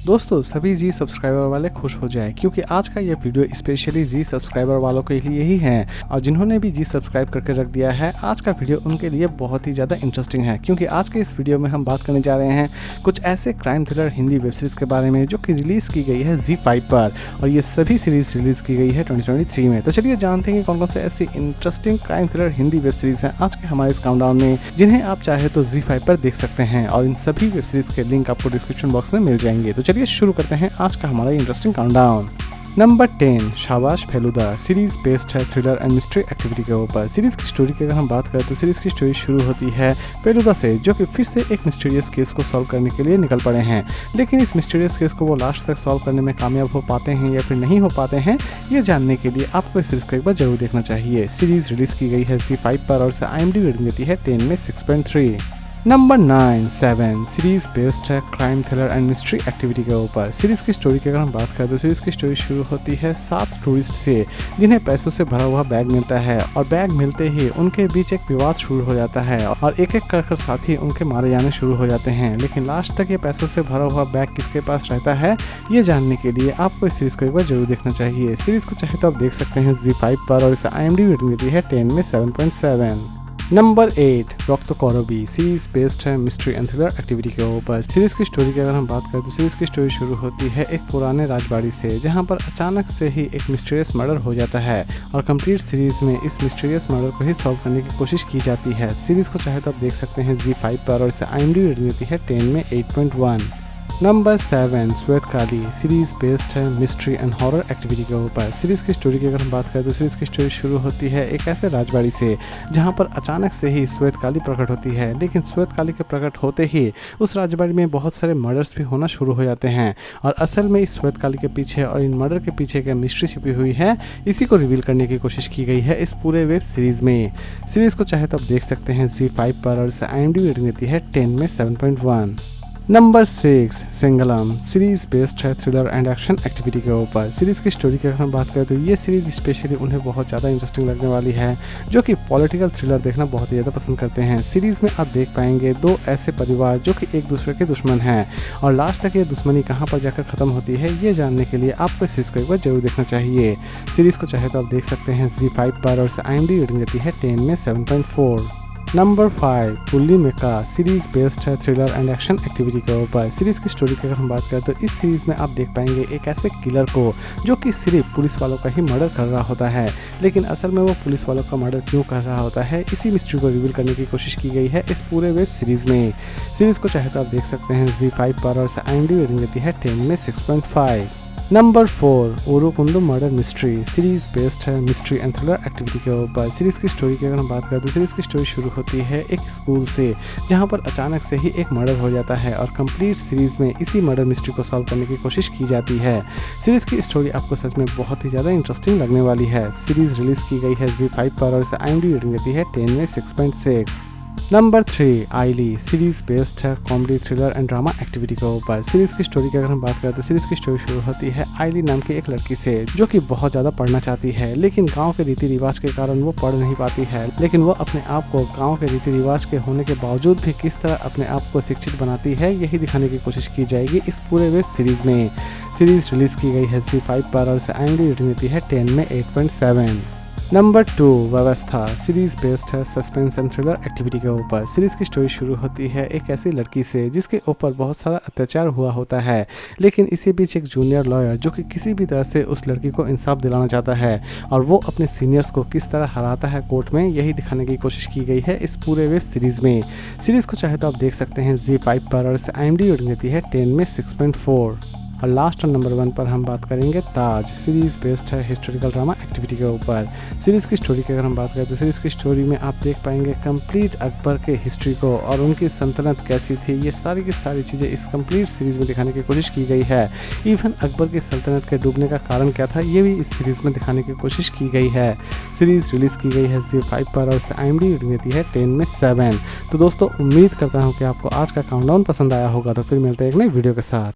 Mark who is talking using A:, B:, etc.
A: दोस्तों सभी जी सब्सक्राइबर वाले खुश हो जाए क्योंकि आज का ये वीडियो स्पेशली जी सब्सक्राइबर वालों के लिए ही है और जिन्होंने भी जी सब्सक्राइब करके रख दिया है आज का वीडियो उनके लिए बहुत ही ज़्यादा इंटरेस्टिंग है क्योंकि आज के इस वीडियो में हम बात करने जा रहे हैं कुछ ऐसे crime thriller Hindi web series के बारे में जो कि रिलीज़ की गई है ZEE5 पर और ये सभी सीरीज़ रिलीज़ की गई है 2023 में। तो चलिए जानते हैं कि कौन कौन से ऐसी interesting crime thriller Hindi web series हैं आज के हमारे इस काउंटडाउन में जिन्हें आप चाहे तो ZEE5 पर देख सकते हैं और इन सभी वेब सीरीज़ के लिंक आपको डिस्क्रिप्शन बॉक्स में मिल जाएंगे। तो चलिए शुरू करते हैं आज का हमारा इंटरेस्टिंग काउंटडाउन। नंबर 10 शाबाश फेलुदा सीरीज बेस्ड है थ्रिलर एंड मिस्ट्री एक्टिविटी के ऊपर। सीरीज की स्टोरी की अगर हम बात करें तो सीरीज की स्टोरी शुरू होती है फेलुदा से जो कि फिर से एक मिस्टीरियस केस को सॉल्व करने के लिए निकल पड़े हैं, लेकिन इस मिस्टीरियस केस को वो लास्ट तक सॉल्व करने में कामयाब हो पाते हैं या फिर नहीं हो पाते हैं ये जानने के लिए आपको इस सीरीज को एक बार जरूर देखना चाहिए। सीरीज रिलीज की गई है ZEE5 पर और इसे IMDb रेटिंग देती है 10 में 6.3। नंबर 9 7 सीरीज बेस्ड है crime thriller and mystery activity के ऊपर। सीरीज की स्टोरी की अगर हम बात करें तो सीरीज की स्टोरी शुरू होती है 7 टूरिस्ट से जिन्हें पैसों से भरा हुआ बैग मिलता है और बैग मिलते ही उनके बीच एक विवाद शुरू हो जाता है और एक एक कर साथी उनके मारे जाने शुरू हो जाते हैं, लेकिन लास्ट तक ये पैसों से भरा हुआ बैग किसके पास रहता है ये जानने के लिए आपको इस सीरीज को एक बार जरूर देखना चाहिए। सीरीज को चाहे तो आप देख सकते हैं ZEE5 पर और इसे IMDb रेटिंग देती है 10 में 7.7। नंबर 8 रॉक्तो कोरोबी सीरीज बेस्ड है मिस्ट्री एंड थ्रिलर एक्टिविटी के ऊपर। सीरीज की स्टोरी की अगर हम बात करें तो सीरीज की स्टोरी शुरू होती है एक पुराने राजबाड़ी से जहां पर अचानक से ही एक मिस्टीरियस मर्डर हो जाता है और कंप्लीट सीरीज में इस मिस्टीरियस मर्डर को ही सॉल्व करने की कोशिश की जाती है। सीरीज को चाहे तो आप देख सकते हैं ZEE5 पर और इसे IMDb रेटिंग देती है 10 में 8.1। नंबर 7 श्वेतकाली सीरीज बेस्ड है मिस्ट्री एंड हॉरर एक्टिविटी के ऊपर। सीरीज की स्टोरी की अगर हम बात करें तो सीरीज की स्टोरी शुरू होती है एक ऐसे राजबाड़ी से जहां पर अचानक से ही श्वेतकाली प्रकट होती है, लेकिन श्वेतकाली के प्रकट होते ही उस राजबाड़ी में बहुत सारे मर्डर्स भी होना शुरू हो जाते हैं और असल में इस श्वेतकाली के पीछे और इन मर्डर के पीछे क्या मिस्ट्री छिपी हुई है इसी को रिवील करने की कोशिश की गई है इस पूरे वेब सीरीज में। सीरीज को चाहे तो आप देख सकते हैं ZEE5 पर और इसे IMDb रेटिंग देती है 10 में 7.1। नंबर 6 सिंगलम सीरीज बेस्ड है थ्रिलर एंड एक्शन एक्टिविटी के ऊपर। सीरीज की स्टोरी की अगर हम बात करें तो ये सीरीज स्पेशली उन्हें बहुत ज़्यादा इंटरेस्टिंग लगने वाली है जो कि पॉलिटिकल थ्रिलर देखना बहुत ही ज़्यादा पसंद करते हैं। सीरीज में आप देख पाएंगे दो ऐसे परिवार जो कि एक दूसरे के दुश्मन हैं और लास्ट तक ये दुश्मनी कहाँ पर जाकर ख़त्म होती है ये जानने के लिए आपको इस सीरीज़ को एक बार जरूर देखना चाहिए। सीरीज़ को चाहे तो आप देख सकते हैं ZEE5 पर और इसे IMDb रेटिंग देती है 10 में 7.4। नंबर 5 पुल्ली मेका सीरीज बेस्ड है थ्रिलर एंड एक्शन एक्टिविटी के ऊपर। सीरीज की स्टोरी की अगर हम बात करें तो इस सीरीज में आप देख पाएंगे एक ऐसे किलर को जो कि सिर्फ पुलिस वालों का ही मर्डर कर रहा होता है, लेकिन असल में वो पुलिस वालों का मर्डर क्यों कर रहा होता है इसी मिस्ट्री को रिवील करने की कोशिश की गई है इस पूरे वेब सीरीज में। सीरीज को चाहे तो आप देख सकते हैं ZEE5 पर और इसे IMDb रेटिंग देती है 10 में 6.5। नंबर 4 ओरोकुंडम मर्डर मिस्ट्री सीरीज बेस्ड है मिस्ट्री एंड थ्रिलर एक्टिविटी के ऊपर। सीरीज की स्टोरी की अगर हम बात करें तो सीरीज की स्टोरी शुरू होती है एक स्कूल से जहां पर अचानक से ही एक मर्डर हो जाता है और कंप्लीट सीरीज में इसी मर्डर मिस्ट्री को सॉल्व करने की कोशिश की जाती है। सीरीज की स्टोरी आपको सच में बहुत ही ज़्यादा इंटरेस्टिंग लगने वाली है। सीरीज रिलीज की गई है ZEE5 पर और इसे IMDb रेटिंग देती है 10 में 6.6। नंबर 3 आइली सीरीज बेस्ड है comedy thriller and drama activity के ऊपर। सीरीज की स्टोरी की अगर हम बात करें तो सीरीज की स्टोरी शुरू होती है आइली नाम की एक लड़की से जो कि बहुत ज़्यादा पढ़ना चाहती है, लेकिन गांव के रीति रिवाज के कारण वो पढ़ नहीं पाती है, लेकिन वो अपने आप को गांव के रीति रिवाज के होने के बावजूद भी किस तरह अपने आप को शिक्षित बनाती है यही दिखाने की कोशिश की जाएगी इस पूरे वेब सीरीज में। सीरीज रिलीज की गई है ZEE5 पर और इसे IMDb रेटिंग देती है 10 में 8.7। नंबर 2 व्यवस्था सीरीज बेस्ड है सस्पेंस एंड थ्रिलर एक्टिविटी के ऊपर। सीरीज की स्टोरी शुरू होती है एक ऐसी लड़की से जिसके ऊपर बहुत सारा अत्याचार हुआ होता है, लेकिन इसी बीच एक जूनियर लॉयर जो कि किसी भी तरह से उस लड़की को इंसाफ दिलाना चाहता है और वो अपने सीनियर्स को किस तरह हराता है कोर्ट में यही दिखाने की कोशिश की गई है इस पूरे वेब सीरीज में। सीरीज को चाहे तो आप देख सकते हैं ZEE5 पर और इसे IMDb रेटिंग देती है 10 में 6.4। और लास्ट और नंबर 1 पर हम बात करेंगे ताज सीरीज बेस्ड है हिस्टोरिकल ड्रामा एक्टिविटी के ऊपर। सीरीज की स्टोरी की अगर हम बात करें तो सीरीज की स्टोरी में आप देख पाएंगे कंप्लीट अकबर के हिस्ट्री को और उनकी सल्तनत कैसी थी ये सारी की सारी चीज़ें इस कंप्लीट सीरीज में दिखाने की कोशिश की गई है। इवन अकबर की सल्तनत के डूबने का कारण क्या था ये भी इस सीरीज में दिखाने की कोशिश की गई है। सीरीज रिलीज की गई है ZEE5 पर और इसे IMDb रेटिंग देती है 10 में 7। तो दोस्तों उम्मीद करता हूँ कि आपको आज का काउंटडाउन पसंद आया होगा, तो फिर मिलते हैं एक नई वीडियो के साथ।